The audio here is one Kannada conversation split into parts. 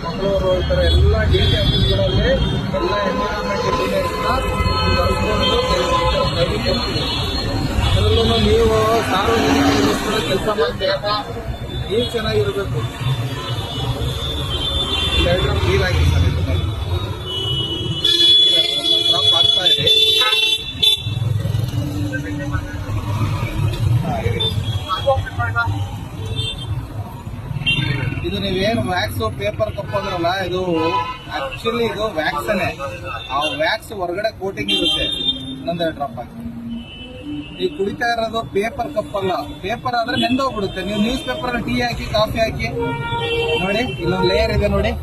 ಮಂಗಳೂರು ಈ ಥರ ಎಲ್ಲ ಡಿ.ಸಿ ಆಫೀಸ್ಗಳಲ್ಲಿ ಎಲ್ಲ ಎನ್ವಿರಾನ್ಮೆಂಟ್ ಇಂಜಿನಿಯರ್ಸ್ನ ಕರೆಸ್ಕೊಂಡು ಟ್ರೈನಿಂಗ್ ಕೊಡ್ತೀವಿ. ಅದರಲ್ಲೂ ನೀವು ಸಾರ್ವಜನಿಕರಿಗೋಸ್ಕರ ಕೆಲಸ ಮಾಡ್ತೀರಾ, ನೀವು ಚೆನ್ನಾಗಿರಬೇಕು. ಎರಡು ನೀರು ಹಾಕಿ ಸರ್, ಡ್ರಾಪ್ ಆಗ್ತಾ ಇದೆ. ಇದು ನೀವೇನು ವ್ಯಾಕ್ಸ್ ಪೇಪರ್ ಕಪ್ ಅಂದ್ರಲ್ಲ, ಇದು ಆಕ್ಚುಲಿ ಇದು ವ್ಯಾಕ್ಸನೇ. ಆ ವ್ಯಾಕ್ಸ್ ಹೊರಗಡೆ ಕೋಟಿಂಗ್ ಇರುತ್ತೆ. ಇನ್ನೊಂದೆರಡು ಡ್ರಾಪ್ ಹಾಕಿ. ನೀವು ಕುಡಿತಾ ಇರೋದು ಪೇಪರ್ ಕಪ್ ಅಲ್ಲ. ಪೇಪರ್ ಆದ್ರೆ ನೆಂದೋಗ್ಬಿಡುತ್ತೆ. ನೀವು ನ್ಯೂಸ್ ಪೇಪರ್ ಟೀ ಹಾಕಿ ಕಾಫಿ ಹಾಕಿ ನೋಡಿ, ಇಲ್ಲೊಂದು ಲೇಯರ್ ಇದೆ ನೋಡಿ,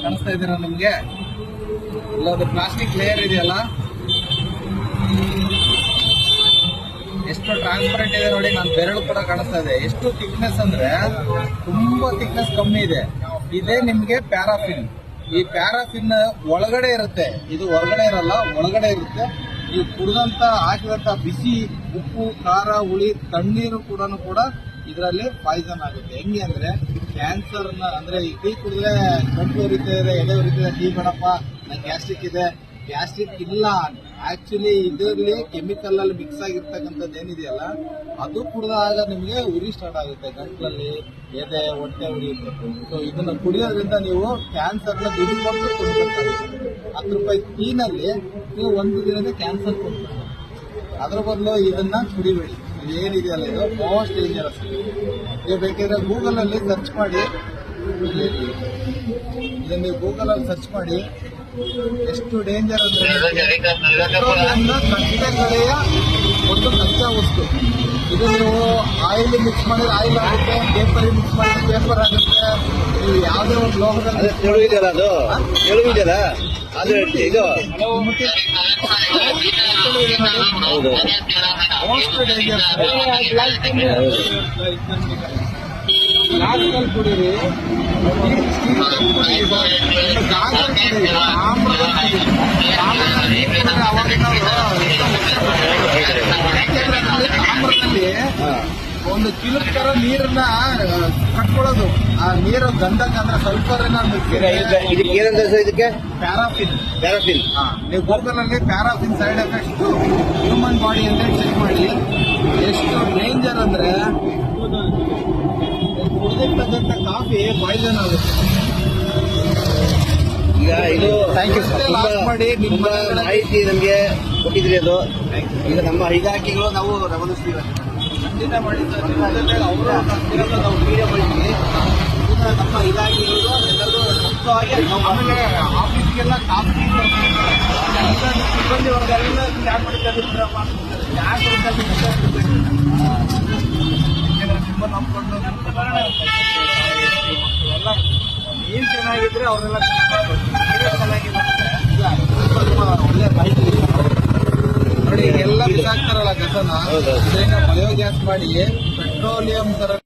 ಕಾಣಿಸ್ತಾ ಇದ್ದೀರಾ ನಿಮ್ಗೆ? ಇಲ್ಲೊಂದು ಪ್ಲಾಸ್ಟಿಕ್ ಲೇಯರ್ ಇದೆಯಲ್ಲ, ಎಷ್ಟು ಟ್ರಾನ್ಸ್ಪರೆಂಟ್ ಇದೆ ನೋಡಿ. ನಾನು ಬೆರಳು ಕೂಡ ಕಾಣಿಸ್ತಾ ಇದೆ. ಎಷ್ಟು ಥಿಕ್ನೆಸ್ ಅಂದ್ರೆ ತುಂಬಾ ಥಿಕ್ನೆಸ್ ಕಮ್ಮಿ ಇದೆ. ಇದೇ ನಿಮ್ಗೆ ಪ್ಯಾರಾಫಿನ್. ಈ ಪ್ಯಾರಾಫಿನ್ ಒಳಗಡೆ ಇರುತ್ತೆ, ಇದು ಹೊರಗಡೆ ಇರಲ್ಲ, ಒಳಗಡೆ ಇರುತ್ತೆ. ಈ ಕುಡಿದಂತ ಹಾಕಿದಂತ ಬಿಸಿ ಉಪ್ಪು, ಖಾರ, ಹುಳಿ, ತಣ್ಣೀರು ಕೂಡ ಇದರಲ್ಲಿ ಪಾಯ್ಸನ್ ಆಗುತ್ತೆ. ಹೆಂಗೆ ಅಂದ್ರೆ ಕ್ಯಾನ್ಸರ್ನ, ಅಂದ್ರೆ ಈ ಟೀ ಕುಡಿದ್ರೆ ಗಂಟು ಉರಿತಿದೆ, ಎದೆ ಉರಿತಿದೆ, ಟೀ ಬೇಡಪ್ಪ ನಂಗೆ ಗ್ಯಾಸ್ಟ್ರಿಕ್ ಇದೆ. ಗ್ಯಾಸ್ಟ್ರಿಕ್ ಇಲ್ಲ, ಆಕ್ಚುಲಿ ಇದರಲ್ಲಿ ಕೆಮಿಕಲ್ ಅಲ್ಲಿ ಮಿಕ್ಸ್ ಆಗಿರ್ತಕ್ಕಂಥದ್ದು ಏನಿದೆಯಲ್ಲ, ಅದು ಕುಡಿದಾಗ ನಿಮಗೆ ಉರಿ ಸ್ಟಾರ್ಟ್ ಆಗುತ್ತೆ, ಗಂಟ್ಲಲ್ಲಿ ಎದೆ, ಹೊಟ್ಟೆ ಉರಿಯುತ್ತೆ. ಸೊ ಇದನ್ನ ಕುಡಿಯೋದ್ರಿಂದ ನೀವು ಕ್ಯಾನ್ಸರ್ನ ದುಡ್ಡು ಕೊಟ್ಟು ಕೊಡ್ಬೇಕಾಗುತ್ತೆ. 10 ರೂಪಾಯಿ ಟೀನಲ್ಲಿ ನೀವು ಒಂದು ದಿನದ ಕ್ಯಾನ್ಸರ್ ಕೊಡ್ಬೇಕು. ಅದ್ರ ಬದಲು ಇದನ್ನ ಕುಡಿಬೇಡಿ. ಏನಿದೆಯಲ್ಲ ಇದು ಮೋಸ್ಟ್ ಡೇಂಜರಸ್. ನೀವು ಬೇಕಿದ್ರೆ ಗೂಗಲ್ ಅಲ್ಲಿ ಸರ್ಚ್ ಮಾಡಿ, ಇದನ್ನ ನೀವು ಗೂಗಲ್ ಅಲ್ಲಿ ಸರ್ಚ್ ಮಾಡಿ. ಎಷ್ಟು ಡೇಂಜರ್ ಅಂದ್ರೆ ಕಟ್ಟೆಗಳೆಯ ಒಂದು ಕಚ್ಚಾ ವಸ್ತು. ಇದು ನೀವು ಆಯಿಲ್ ಮಿಕ್ಸ್ ಮಾಡಿದ್ರೆ ಆಯಿಲ್ ಆಗುತ್ತೆ, ಪೇಪರ್ ಮಿಕ್ಸ್ ಮಾಡಿದ್ರೆ ಪೇಪರ್ ಆಗುತ್ತೆ. ನೀವು ಯಾವುದೇ ಒಂದು ಲೋಹದಲ್ಲಿ ತೆಳುವಿದೆಯಲ್ಲ, ಅದು ತೆಳುವಿದೆಯಲ್ಲ, ಅದು ಇದು ಮೋಸ್ಟ್ ಡೇಂಜರ್. ಗ್ಲಾಸ್ನಲ್ಲಿ ಕುಡೀರಿ, ಒಂದು ಕಿಲುಕ್ ತರ ನೀರನ್ನ ಕಟ್ಕೊಳ್ಳೋದು. ಆ ನೀರು ಗಂಧಕ ಅಂದ್ರೆ ಸಲ್ಫರ್ ಇದಕ್ಕೆ ಪ್ಯಾರಾಫಿನ್. ಪ್ಯಾರಾಫಿನ್ ನೀವು ಗೂಗಲ್ ಅಲ್ಲಿ paraffin side effects human body ಅಂತ ಚೆಕ್ ಮಾಡಿ. ಎಷ್ಟು ಡೇಂಜರ್ ಅಂದ್ರೆ ಕುಡಿದಿರ್ತಕ್ಕಂಥ ಕಾಫಿ ಪಾಯ್ಸನ್ ಆಗುತ್ತೆ. ಈಗ ಇದು ಥ್ಯಾಂಕ್ ಯು ಸರ್. ಮಾಡಿ ನಿಮ್ಮ ಮಾಹಿತಿ ನಮಗೆ ಕೊಟ್ಟಿದ್ರಿ. ಅದು ಈಗ ನಮ್ಮ ಹೈಗಾರಿಕೆಗಳು ನಾವು ಗಮನಿಸ್ತೀವಿ. ಖಂಡಿತ ಮಾಡಿ ಸರ್. ಅವರು ನಾವು ಮೀಡಿಯಾ ಮಾಡಿದ್ವಿ. ನಮ್ಮ ಇಲಾಖೆಗಳು ಎಲ್ಲರೂ ಮುಕ್ತವಾಗಿ ಆಮೇಲೆ ಆಫೀಸ್ಗೆಲ್ಲ ಕಾಫಿ ಸಿಬ್ಬಂದಿ ವರ್ಗರೆಲ್ಲ ಯಾಕೆ ಮಾಡಿದ್ದಾರಪ್ಪ, ಯಾಕೆ ತುಂಬ ನಂಬ್ಕೊಂಡು ಎಲ್ಲ ಏನು ಚೆನ್ನಾಗಿದ್ರೆ ಅವರೆಲ್ಲ ಚೆನ್ನಾಗಿಲ್ಲ. ಒಳ್ಳೆ ಮಾಹಿತಿ ನೋಡಿ, ಎಲ್ಲ ಬಿಸಾಕ್ತಾರಲ್ಲ ಕಸನ, ಇದನ್ನ ಬಯೋಗ್ಯಾಸ್ ಮಾಡಿ ಪೆಟ್ರೋಲಿಯಂ ತರ